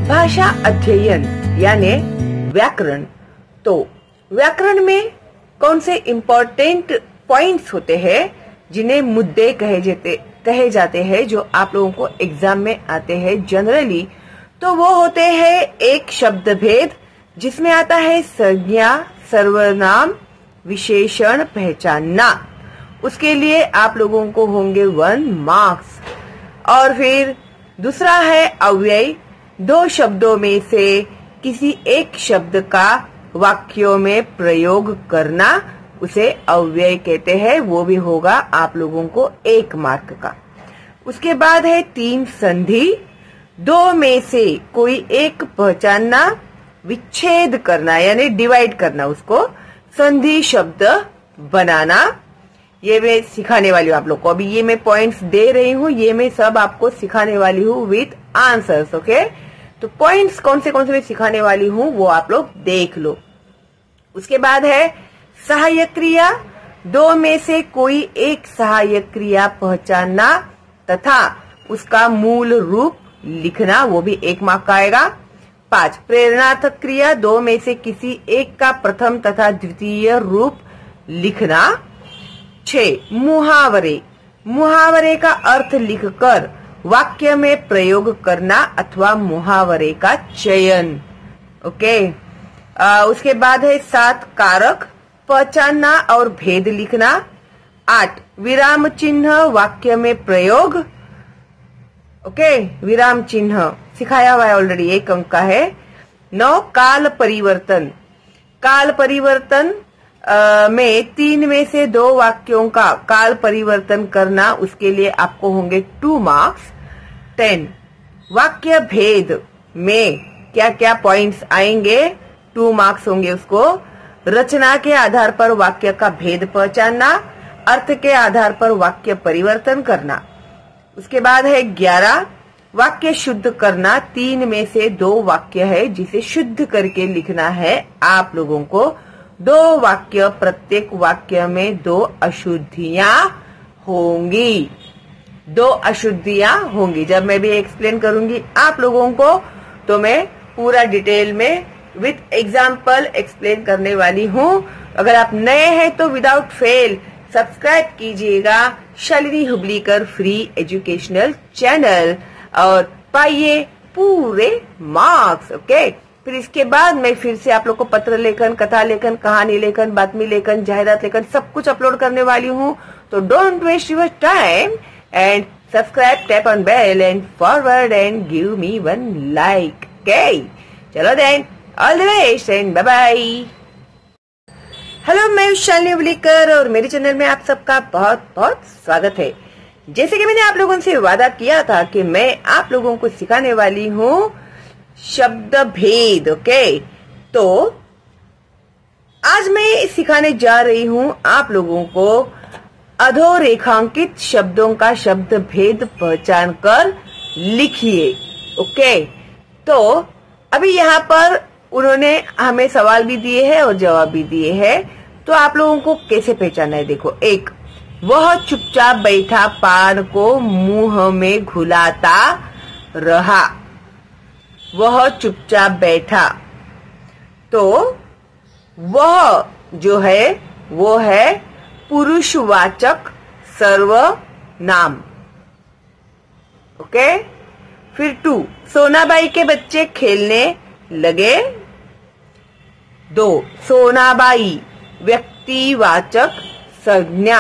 भाषा अध्ययन यानी व्याकरण। तो व्याकरण में कौन से इम्पोर्टेंट पॉइंट्स होते हैं जिन्हें मुद्दे कहे जाते हैं जो आप लोगों को एग्जाम में आते हैं जनरली, तो वो होते हैं एक शब्द भेद जिसमें आता है संज्ञा, सर्वनाम, विशेषण पहचानना। उसके लिए आप लोगों को होंगे 1 मार्क्स। और फिर दूसरा है अव्यय, 2 शब्दों में से किसी एक शब्द का वाक्यों में प्रयोग करना, उसे अव्यय कहते हैं, वो भी होगा आप लोगों को 1 मार्क का। उसके बाद है 3 संधि, 2 में से कोई एक पहचानना, विच्छेद करना यानी डिवाइड करना, उसको संधि शब्द बनाना। ये मैं सिखाने वाली हूँ आप लोग को। अभी ये मैं पॉइंट्स दे रही हूँ, ये मैं सब आपको सिखाने वाली हूँ विथ आंसर्स। ओके, तो पॉइंट्स कौन से मैं सिखाने वाली हूँ वो आप लोग देख लो। उसके बाद है सहायक क्रिया, 2 में से कोई एक सहायक क्रिया पहचानना तथा उसका मूल रूप लिखना, वो भी 1 मार्क का आएगा। 5 प्रेरणार्थक क्रिया, 2 में से किसी एक का प्रथम तथा द्वितीय रूप लिखना। 6 मुहावरे, मुहावरे का अर्थ लिखकर वाक्य में प्रयोग करना अथवा मुहावरे का चयन। ओके, उसके बाद है 7 कारक, पहचानना और भेद लिखना। 8 विराम चिन्ह, वाक्य में प्रयोग। ओके, विराम चिन्ह सिखाया हुआ है ऑलरेडी, 1 अंक का है। 9 काल परिवर्तन, काल परिवर्तन में 3 में से 2 वाक्यों का काल परिवर्तन करना, उसके लिए आपको होंगे 2 मार्क्स। 10 वाक्य भेद में क्या क्या पॉइंट्स आएंगे, 2 मार्क्स होंगे उसको। रचना के आधार पर वाक्य का भेद पहचानना, अर्थ के आधार पर वाक्य परिवर्तन करना। उसके बाद है 11 वाक्य शुद्ध करना, 3 में से 2 वाक्य है जिसे शुद्ध करके लिखना है आप लोगों को। 2 वाक्य, प्रत्येक वाक्य में 2 अशुद्धियां होंगी, 2 अशुद्धियां होंगी। जब मैं भी एक्सप्लेन करूंगी आप लोगों को तो मैं पूरा डिटेल में विथ एग्जाम्पल एक्सप्लेन करने वाली हूँ। अगर आप नए हैं तो विदाउट फेल सब्सक्राइब कीजिएगा शालिनी हुबलीकर फ्री एजुकेशनल चैनल और पाइए पूरे मार्क्स। ओके, फिर इसके बाद मैं फिर से आप लोग को पत्र लेखन, कथा लेखन, कहानी लेखन, बातमी लेखन, जाहिरात लेखन सब कुछ अपलोड करने वाली हूँ। तो don't waste your time and subscribe, tap on bell and forward and give me 1 like. Okay, चलो then, all the best and bye bye. Hello, मैं शालिनी हुबलीकर और मेरे चैनल में आप सबका बहुत बहुत स्वागत है। जैसे कि मैंने आप लोगों से वादा किया था कि मैं आप लोगों को सिखाने वाली हूँ शब्द भेद। ओके, तो आज मैं सिखाने जा रही हूँ आप लोगों को अधोरेखांकित शब्दों का शब्द भेद पहचान कर लिखिए। ओके, तो अभी यहाँ पर उन्होंने हमें सवाल भी दिए हैं और जवाब भी दिए हैं, तो आप लोगों को कैसे पहचानना है देखो। 1 वह चुपचाप बैठा पान को मुंह में घुलाता रहा, वह चुपचाप बैठा, तो वह जो है वो है पुरुषवाचक सर्वनाम। ओके, फिर 2 सोनाबाई के बच्चे खेलने लगे। 2 सोनाबाई व्यक्तिवाचक संज्ञा।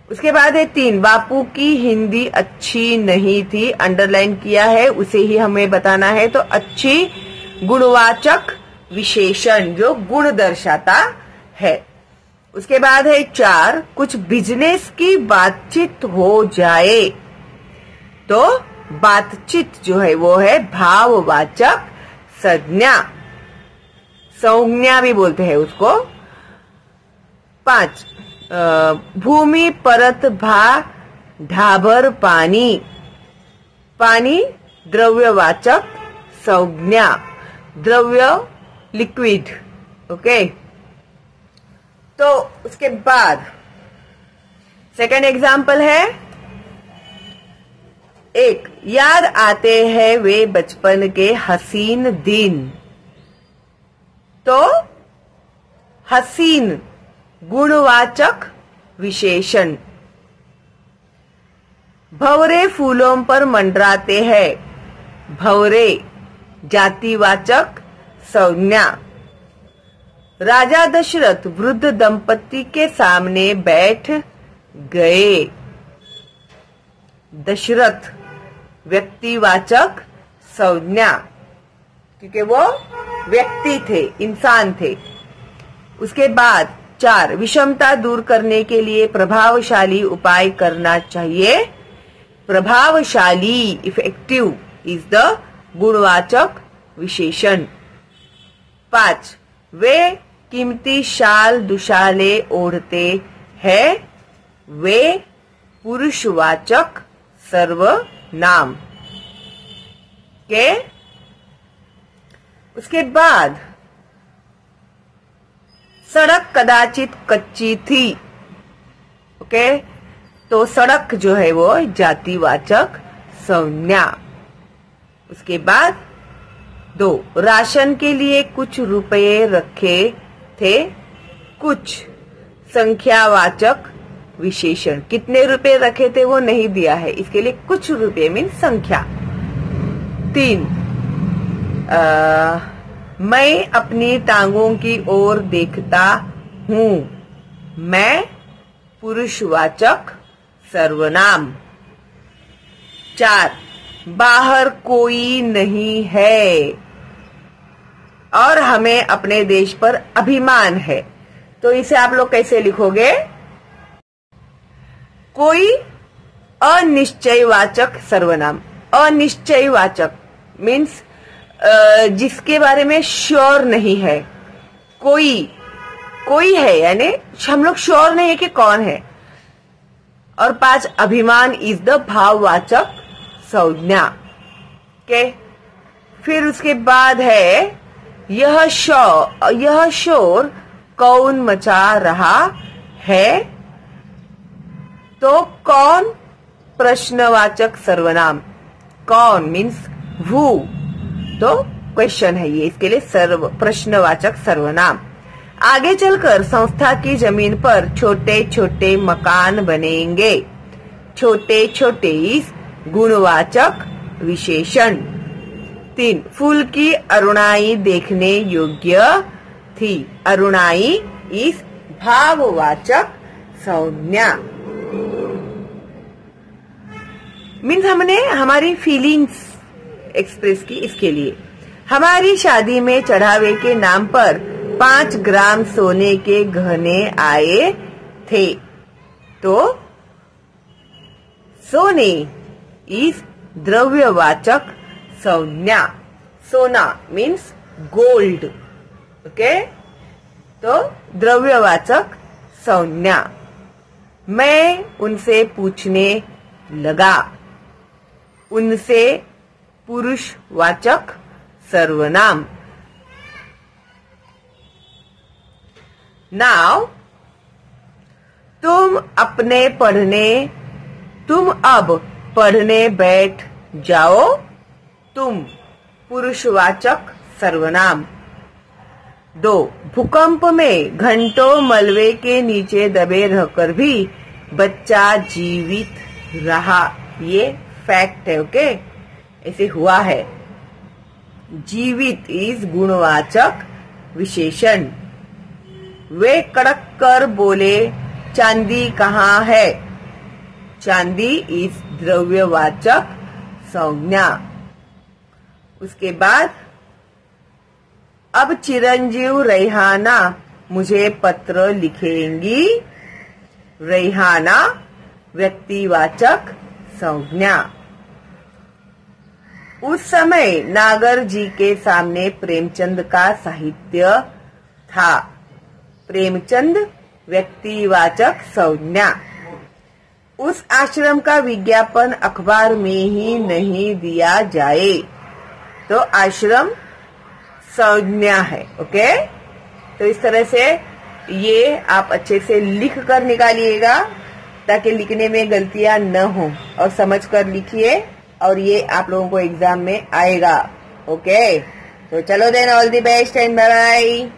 उसके बाद है 3 बापू की हिंदी अच्छी नहीं थी, अंडरलाइन किया है, उसे ही हमें बताना है। तो अच्छी गुणवाचक विशेषण जो गुण दर्शाता है। उसके बाद है 4 कुछ बिजनेस की बातचीत हो जाए, तो बातचीत जो है वो है भाववाचक संज्ञा, संज्ञा भी बोलते हैं उसको। 5 भूमि परत भा ढाबर पानी, पानी द्रव्यवाचक संज्ञा, द्रव्य लिक्विड। ओके, तो उसके बाद सेकंड एग्जाम्पल है 1 याद आते हैं वे बचपन के हसीन दिन। तो हसीन गुणवाचक विशेषण। भंवरे फूलों पर मंडराते हैं। भंवरे जातिवाचक संज्ञा। राजा दशरथ वृद्ध दंपति के सामने बैठ गए। दशरथ व्यक्तिवाचक संज्ञा, क्योंकि वो व्यक्ति थे, इंसान थे। उसके बाद 4 विषमता दूर करने के लिए प्रभावशाली उपाय करना चाहिए। प्रभावशाली इफेक्टिव इज द गुणवाचक विशेषण। 5 वे कीमती शाल दुशाले ओढ़ते हैं। वे पुरुषवाचक सर्वनाम के। उसके बाद सड़क कदाचित कच्ची थी। ओके, तो सड़क जो है वो जातिवाचक संज्ञा। उसके बाद 2 राशन के लिए कुछ रुपए रखे थे। कुछ संख्यावाचक विशेषण। कितने रुपए रखे थे वो नहीं दिया है, इसके लिए कुछ रुपए मीन संख्या। 3 मैं अपनी टांगों की ओर देखता हूँ। मैं पुरुषवाचक सर्वनाम। 4 बाहर कोई नहीं है और हमें अपने देश पर अभिमान है। तो इसे आप लोग कैसे लिखोगे? कोई अनिश्चयवाचक सर्वनाम। अनिश्चयवाचक मीन्स जिसके बारे में श्योर नहीं है। कोई है, यानी हम लोग श्योर नहीं है कि कौन है। और 5 अभिमान इज द भाववाचक संज्ञा के। फिर उसके बाद है यह शोर कौन मचा रहा है। तो कौन प्रश्नवाचक सर्वनाम। कौन मीन्स हु, तो क्वेश्चन है ये, इसके लिए प्रश्नवाचक सर्वनाम। आगे चलकर संस्था की जमीन पर छोटे छोटे मकान बनेंगे। छोटे छोटे इस गुणवाचक विशेषण। 3 फूल की अरुणाई देखने योग्य थी। अरुणाई इस भाववाचक संज्ञा। मीन्स हमने हमारी फीलिंग्स एक्सप्रेस की। इसके लिए हमारी शादी में चढ़ावे के नाम पर 5 ग्राम सोने के गहने आए थे। तो सोने इस द्रव्यवाचक संज्ञा। सोना मीन्स गोल्ड। ओके, तो द्रव्यवाचक संज्ञा। मैं उनसे पूछने लगा। उनसे पुरुषवाचक सर्वनाम। नाउ तुम अब पढ़ने बैठ जाओ। तुम पुरुषवाचक सर्वनाम। 2 भूकंप में घंटों मलबे के नीचे दबे रहकर भी बच्चा जीवित रहा। ये फैक्ट है। ओके, ऐसे हुआ है। जीवित इज गुणवाचक विशेषण। वे कड़क कर बोले चांदी कहाँ है। चांदी इज द्रव्यवाचक संज्ञा। उसके बाद अब चिरंजीव रेहाना मुझे पत्र लिखेंगी। रेहाना व्यक्तिवाचक संज्ञा। उस समय नागर जी के सामने प्रेमचंद का साहित्य था। प्रेमचंद व्यक्तिवाचक संज्ञा। उस आश्रम का विज्ञापन अखबार में ही नहीं दिया जाए। तो आश्रम संज्ञा है। ओके, तो इस तरह से ये आप अच्छे से लिख कर निकालिएगा ताकि लिखने में गलतियां न हो, और समझ कर लिखिए। और ये आप लोगों को एग्जाम में आएगा। ओके, तो चलो then, all the best and bye bye.